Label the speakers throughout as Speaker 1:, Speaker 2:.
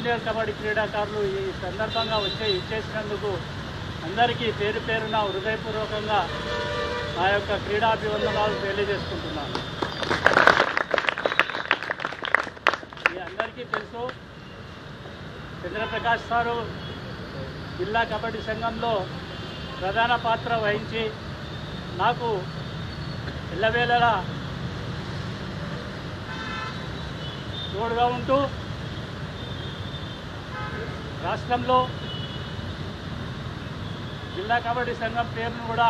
Speaker 1: Junior kabaddi క్రీడాకారులు ఈ సందర్భంగా ఇచ్చేసినందుకు అందరికీ పేరు పేరున హృదయపూర్వకంగా నా యొక్క క్రీడాభివందనాలు తెలియజేసుకుంటున్నాను. మీ అందరికీ తెలుసు, చంద్రప్రకాష్ సారు జిల్లా కబడ్డీ సంఘంలో ప్రధాన పాత్ర వహించి నాకు ఎల్లవేళలా తోడుగా ఉంటూ రాష్ట్రంలో జిల్లా కబడ్డీ సంఘం పేరును కూడా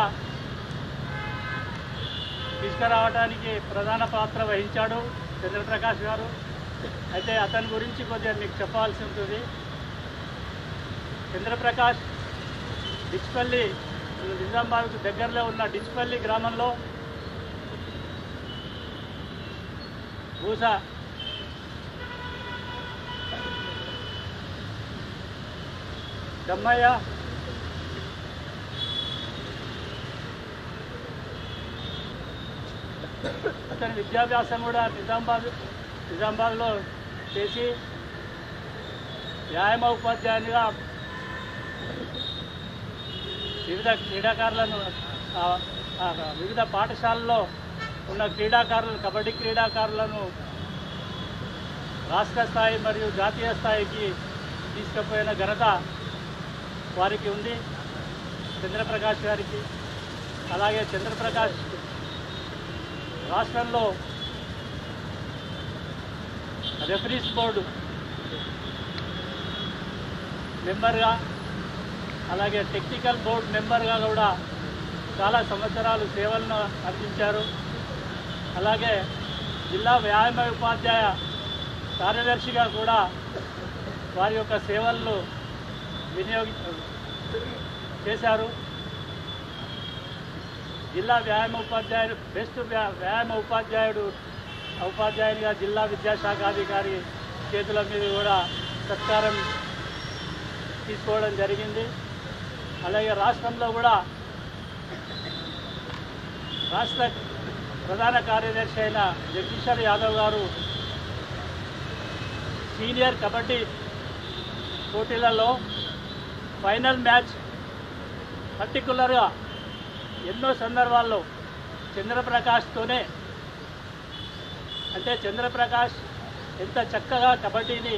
Speaker 1: తీసుకురావడానికి ప్రధాన పాత్ర వహించాడు చంద్రప్రకాష్ గారు. అయితే అతని గురించి కొద్దిగా మీకు చెప్పాల్సి ఉంటుంది. చంద్రప్రకాష్ డిచ్పల్లి, నిజామాబాద్కు దగ్గరలో ఉన్న డిచ్పల్లి గ్రామంలో భూస దమ్మయ్య, అతని విద్యాభ్యాసం కూడా నిజామాబాద్లో చేసి వ్యాయామ ఉపాధ్యాయునిగా వివిధ క్రీడాకారులను వివిధ పాఠశాలల్లో ఉన్న కబడ్డీ క్రీడాకారులను రాష్ట్ర స్థాయి మరియు జాతీయ స్థాయికి తీసుకుపోయిన ఘనత వారికి ఉంది, చంద్రప్రకాష్ గారికి. అలాగే చంద్రప్రకాష్ రాష్ట్రంలో రెఫరీస్ బోర్డు మెంబర్గా, అలాగే టెక్నికల్ బోర్డు మెంబర్గా కూడా చాలా సంవత్సరాలు సేవలను అందించారు. అలాగే జిల్లా వ్యాయామ ఉపాధ్యాయ కార్యదర్శిగా కూడా వారి యొక్క సేవలను చేశారు. జిల్లా వ్యాయామ ఉపాధ్యాయుడు, బెస్ట్ వ్యాయామ ఉపాధ్యాయునిగా జిల్లా విద్యాశాఖాధికారి చేతుల మీద కూడా సత్కారం తీసుకోవడం జరిగింది. అలాగే రాష్ట్రంలో కూడా రాష్ట్ర ప్రధాన కార్యదర్శి అయిన జగదీశ్వర్ యాదవ్ గారు సీనియర్ కబడ్డీ పోటీలలో ఫైనల్ మ్యాచ్ పర్టికులర్గా ఎన్నో సందర్భాల్లో చంద్రప్రకాష్తోనే, అంటే చంద్రప్రకాష్ ఎంత చక్కగా కబడ్డీని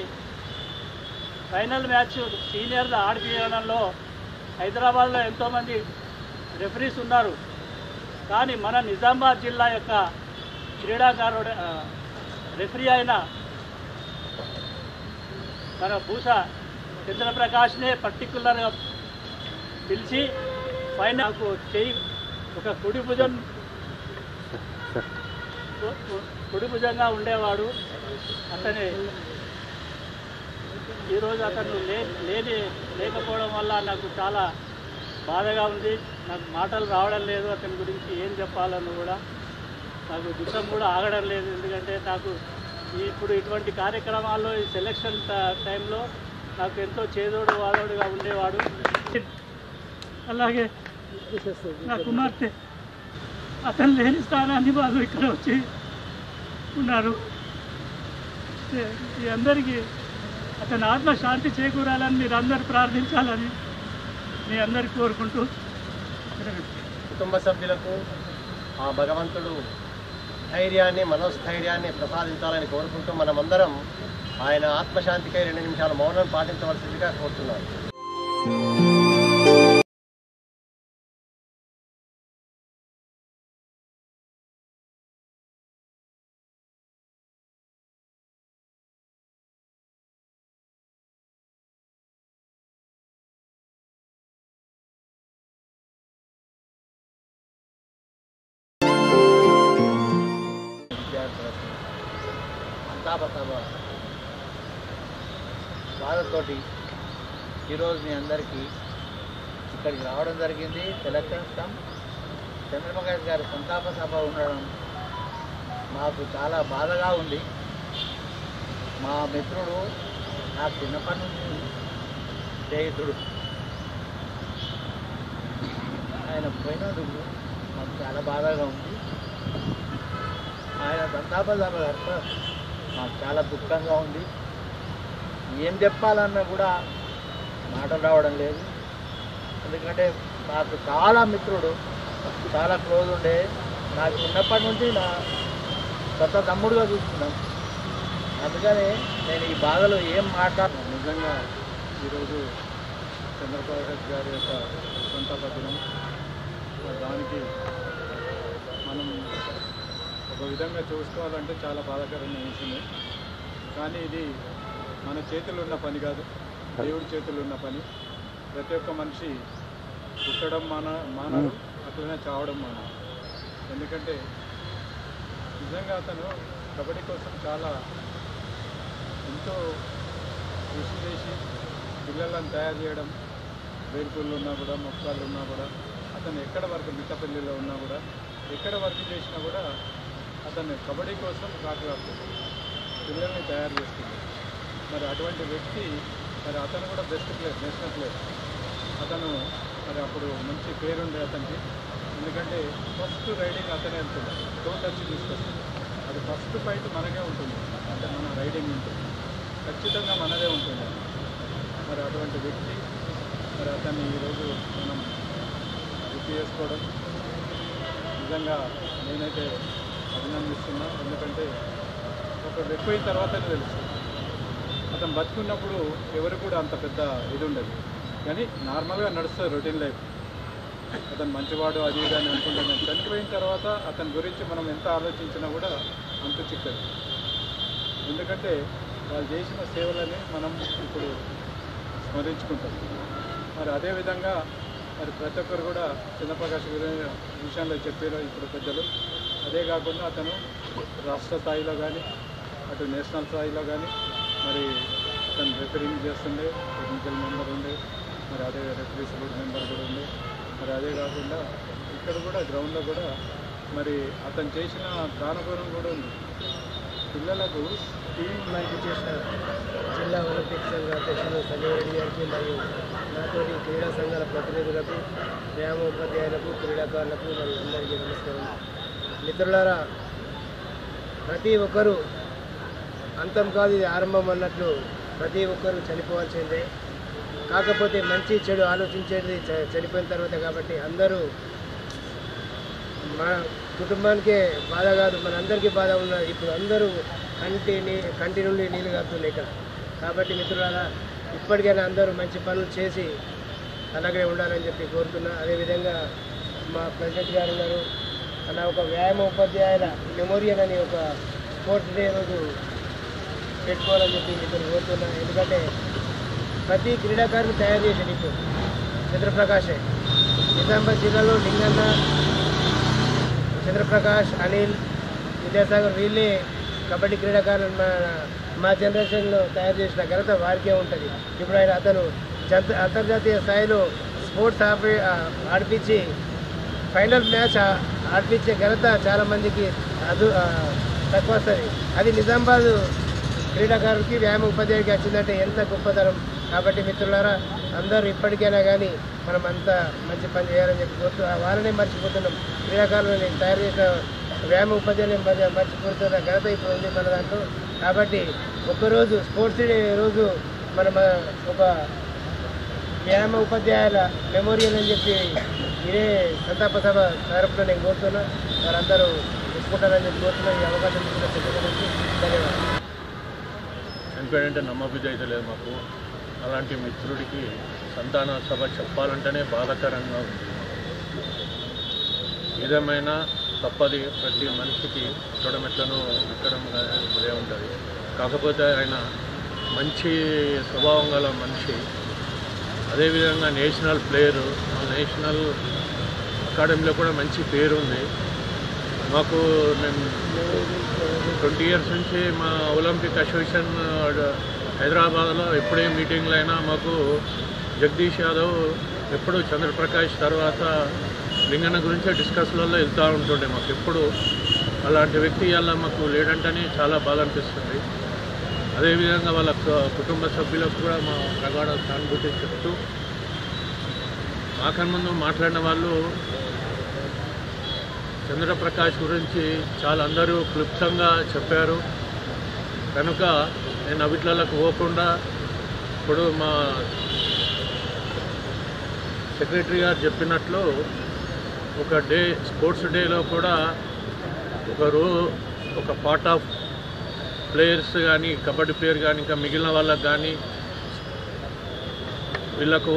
Speaker 1: ఫైనల్ మ్యాచ్ సీనియర్లు ఆడిపించడంలో హైదరాబాద్లో ఎంతోమంది రెఫరీస్ ఉన్నారు. కానీ మన నిజామాబాద్ జిల్లా యొక్క క్రీడాకారుడు రెఫరీ అయిన మన భూస చంద్రప్రకాష్నే పర్టికులర్గా పిలిచి ఫైనల్కు చేయి ఒక కుడి భుజంగా ఉండేవాడు. అతని ఈరోజు అతను లేకపోవడం వల్ల నాకు చాలా బాధగా ఉంది. నాకు మాటలు రావడం లేదు. అతని గురించి ఏం చెప్పాలని కూడా నాకు దుఃఖం కూడా ఆగడం లేదు. ఎందుకంటే నాకు ఇప్పుడు ఇటువంటి కార్యక్రమాల్లో ఈ సెలక్షన్ టైంలో నాకు ఎంతో చేదోడు వాదోడుగా ఉండేవాడు. అలాగే నా కుమార్తె అతను లేని స్థానాన్ని వాళ్ళు ఇక్కడ వచ్చి ఉన్నారు. ఈ అందరికీ అతని ఆత్మ శాంతి చేకూరాలని మీరు అందరూ ప్రార్థించాలని మీ అందరికీ కోరుకుంటూ,
Speaker 2: కుటుంబ సభ్యులకు ఆ భగవంతుడు ధైర్యాన్ని, మనోస్థైర్యాన్ని ప్రసాదించాలని కోరుకుంటూ మనమందరం ఆయన ఆత్మశాంతికై 2 నిమిషాలు మౌనం పాటించవలసిందిగా కోరుతున్నాను.
Speaker 3: బాధతోటి ఈరోజు మీ అందరికీ ఇక్కడికి రావడం జరిగింది. తెలంగాణ చంద్రప్రకాష్ గారి సంతాప సభ ఉండడం మాకు చాలా బాధగా ఉంది. మా మిత్రుడు, నా చిన్నప్పటి నుంచి స్నేహితుడు, ఆయన పోయినందుకు మాకు చాలా బాధగా ఉంది. ఆయన సంతాప సభ మాకు చాలా దుఃఖంగా ఉంది. ఏం చెప్పాలన్నా కూడా మాటలు రావడం లేదు. ఎందుకంటే నాకు చాలా మిత్రుడు, చాలా క్లోజ్ ఉండే, నాకు చిన్నప్పటి నుంచి నా కొత్త తమ్ముడుగా చూసుకున్నాను. అందుకని నేను ఈ బాధలు ఏం మాట్లాడను.
Speaker 4: నిజంగా ఈరోజు చంద్రప్రకాష్ గారి యొక్క సంతాప దినం. దానికి మనం ఒక విధంగా చూసుకోవాలంటే చాలా బాధాకరమైన విషయమే. కానీ ఇది మన చేతుల్లో ఉన్న పని కాదు, దేవుడి చేతుల్లో ఉన్న పని. ప్రతి ఒక్క మనిషి పుట్టడం మానరు, అట్లనే చావడం మానరు. ఎందుకంటే నిజంగా అతను కబడ్డీ కోసం చాలా ఎంతో కృషి చేసి పిల్లలను తయారు చేయడం, వేల్పూర్లో ఉన్నా కూడా, మొక్కలు ఉన్నా కూడా, అతను ఎక్కడ వరకు మిట్టపల్లిలో ఉన్నా కూడా, ఎక్కడ వర్క్ చేసినా కూడా అతను కబడ్డీ కోసం కాకులాడుతుంది, పిల్లల్ని తయారు చేస్తుంది. మరి అటువంటి వ్యక్తి, మరి అతను కూడా బెస్ట్ ప్లేయర్, నేషనల్ ప్లేయర్. అతను మరి అప్పుడు మంచి పేరుండే అతనికి. ఎందుకంటే ఫస్ట్ రైడింగ్ అతనే వెళ్తుంది, టోట్ వచ్చి తీసుకొస్తుంది. అది ఫస్ట్ ఫైట్ మనకే ఉంటుంది, అంటే మన రైడింగ్ ఉంటుంది, ఖచ్చితంగా మనదే ఉంటుంది. మరి అటువంటి వ్యక్తి, మరి అతన్ని ఈరోజు మనం గుర్తు చేసుకోవడం నిజంగా నేనైతే అభినందిస్తున్నా. ఎందుకంటే ఒక వ్యక్తి అయిన తర్వాతనే తెలుస్తుంది. అతను బతుకున్నప్పుడు ఎవరు కూడా అంత పెద్ద ఇది ఉండదు, కానీ నార్మల్గా నడుస్తుంది రొటీన్ లైఫ్. అతను మంచివాడు అది ఇది అని అనుకుంటాను. చనిపోయిన తర్వాత అతని గురించి మనం ఎంత ఆలోచించినా కూడా అంత చిక్కదు. ఎందుకంటే వాళ్ళు చేసిన సేవలని మనం ఇప్పుడు స్మరించుకుంటాం. మరి అదేవిధంగా మరి ప్రతి ఒక్కరు కూడా చంద్రప్రకాష్ విషయంలో చెప్పారు ఇప్పుడు పెద్దలు. అదే కాకుండా అతను రాష్ట్ర స్థాయిలో కానీ, అటు నేషనల్ స్థాయిలో కానీ మరి అతను రిఫరింగ్ చేస్తుండే, టెక్నికల్ మెంబర్ ఉండే, మరి అదే రెఫరీస్ బోర్డ్ మెంబర్ కూడా ఉండే. మరి అదే కాకుండా ఇక్కడ కూడా గ్రౌండ్లో కూడా మరి అతను చేసిన దానగుణం కూడా ఉంది. పిల్లలకు
Speaker 3: టీం మనకి చేసిన జిల్లా ఒలింపిక్ సంఘ అధ్యక్షులు సంజయ్ రెడ్డి గారికి మరియు నాతోటి క్రీడా సంఘాల ప్రతినిధులకు, వ్యాయామోపాధ్యాయులకు, క్రీడాకారులకు మరియు అందరికీ నమస్కారం. మిత్రులారా, ప్రతి ఒక్కరూ అంతం కాదు ఇది ఆరంభం అన్నట్లు ప్రతి ఒక్కరూ చనిపోవాల్సిందే. కాకపోతే మంచి చెడు ఆలోచించేది చనిపోయిన తర్వాత కాబట్టి అందరూ మన కుటుంబానికే బాధ కాదు, మన అందరికీ బాధ ఉన్నది. ఇప్పుడు అందరూ కంటి నుండి నీళ్ళు కారుతున్నాయి ఇక్కడ. కాబట్టి మిత్రులారా, ఇప్పటికైనా అందరూ మంచి పనులు చేసి అలాగే ఉండాలని చెప్పి కోరుతున్నా. అదేవిధంగా మా ప్రెసిడెంట్ గారు ఉన్నారు, అలా ఒక వ్యాయామ ఉపాధ్యాయుల మెమోరియల్ అని ఒక స్పోర్ట్స్ డే రోజు పెట్టుకోవాలని చెప్పి ఇప్పుడు కోరుతున్నా. ఎందుకంటే ప్రతి క్రీడాకారుని తయారు చేశాడు ఇప్పుడు చంద్రప్రకాషే. నిజామాబాద్ జిల్లాలో లింగన్న, చంద్రప్రకాష్, అనిల్, విద్యాసాగర్ వీళ్ళే కబడ్డీ క్రీడాకారులు మా జనరేషన్లో తయారు చేసిన ఘనత వారికే ఉంటుంది. ఇప్పుడు అతను అంతర్జాతీయ స్థాయిలో స్పోర్ట్స్ ఆడిపించి ఫైనల్ మ్యాచ్ ఆడిపించే ఘనత చాలామందికి తక్కువ వస్తుంది. అది నిజామాబాద్ క్రీడాకారులకి, వ్యాయామ ఉపాధ్యాయుడికి వచ్చిందంటే ఎంత గొప్పతరం. కాబట్టి మిత్రులారా, అందరూ ఇప్పటికైనా కానీ మనం అంతా మంచి పని చేయాలని చెప్పి కోరుతూ వాళ్ళనే మర్చిపోతున్నాం. క్రీడాకారులని తయారు చేసిన వ్యాయామ ఉపాధ్యాయులు మర్చిపోతున్న ఘనత ఇప్పుడు ఉంది మన దాంట్లో. కాబట్టి ఒక్కరోజు స్పోర్ట్స్ డే రోజు మనం ఒక వ్యాయామ ఉపాధ్యాయుల మెమోరియల్ అని చెప్పి ఇదే సంతాప సభ తరపున నేను కోరుతున్నా. వారందరూ తీసుకుంటారని చెప్పి కోరుతున్నా. ఈ అవకాశం ఇచ్చిన ప్రజలకి ధన్యవాదాలు.
Speaker 5: చనిపోయాడంటే నమ్మబుద్ధి అయితే లేదు మాకు. అలాంటి మిత్రుడికి సంతాన సభ చెప్పాలంటేనే బాధాకరంగా ఉంది. ఏదేమైనా తప్పది, ప్రతి మనిషికి పుట్టడం ఎట్లనో ఎక్కడం అదే ఉంటుంది. కాకపోతే ఆయన మంచి స్వభావం గల మనిషి. అదేవిధంగా నేషనల్ ప్లేయరు, నేషనల్ అకాడమీలో కూడా మంచి పేరు ఉంది మాకు. మేము 20 years నుంచి మా ఒలింపిక్ అసోసియేషన్ హైదరాబాద్లో ఎప్పుడే మీటింగ్లు అయినా మాకు జగదీష్ యాదవ్ ఎప్పుడు చంద్రప్రకాష్ తర్వాత లింగన్న గురించే డిస్కస్లలో వెళ్తూ ఉంటుండే. మాకు ఎప్పుడు అలాంటి వ్యక్తి వల్ల మాకు లేడంటేనే చాలా బాధ అనిపిస్తుంది. అదేవిధంగా వాళ్ళ కుటుంబ సభ్యులకు కూడా మా ప్రగాఢ సానుభూతి చెప్తూ, మాకన్నా ముందు మాట్లాడిన వాళ్ళు చంద్రప్రకాష్ గురించి చాలా అందరూ క్లుప్తంగా చెప్పారు. కనుక నేను అవిట్లకు పోకుండా ఇప్పుడు మా సెక్రటరీ గారు చెప్పినట్లు ఒక డే స్పోర్ట్స్ డేలో కూడా ఒక పార్ట్ ఆఫ్ ప్లేయర్స్ కానీ కబడ్డీ ప్లేయర్ కానీ ఇంకా మిగిలిన వాళ్ళకి కానీ వీళ్ళకు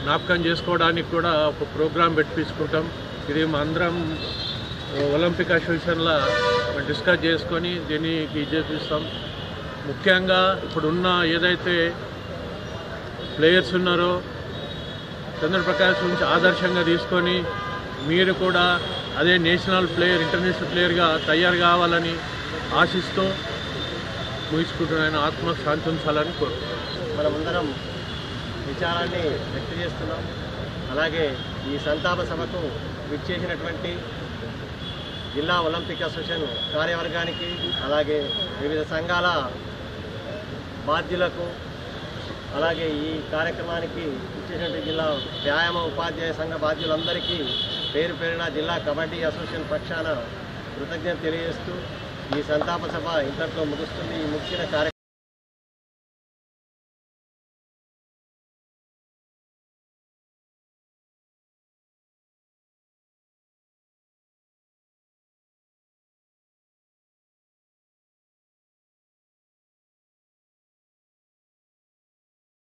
Speaker 5: జ్ఞాపకం చేసుకోవడానికి కూడా ఒక ప్రోగ్రాం పెట్టించుకుంటాం. ఇది మా అందరం ఒలింపిక్ అసోసియేషన్లో డిస్కస్ చేసుకొని దీనికి చేపిస్తాం. ముఖ్యంగా ఇప్పుడున్న ఏదైతే ప్లేయర్స్ ఉన్నారో చంద్రప్రకాష్ నుంచి ఆదర్శంగా తీసుకొని మీరు కూడా అదే నేషనల్ ప్లేయర్ ఇంటర్నేషనల్ ప్లేయర్గా తయారు కావాలని ఆశిస్తూ ముగించుకుంటున్న ఆత్మ శాంతించాలని కోరుకుంటున్నాం.
Speaker 2: మనమందరం విచారాన్ని వ్యక్తం చేస్తున్నాం. అలాగే ఈ సంతాప సభకు విచ్చేసినటువంటి జిల్లా ఒలింపిక్ అసోసియేషన్ కార్యవర్గానికి, అలాగే వివిధ సంఘాల బాధ్యులకు, అలాగే ఈ కార్యక్రమానికి విచ్చేసినటువంటి జిల్లా వ్యాయామ ఉపాధ్యాయ సంఘ బాధ్యులందరికీ పేరు పేరున జిల్లా కబడ్డీ అసోసియేషన్ పక్షాన కృతజ్ఞత తెలియజేస్తూ ఈ సంతాప సభ ఇంతటితో ముగుస్తుంది. ఈ ముగిసిన కార్యక్రమం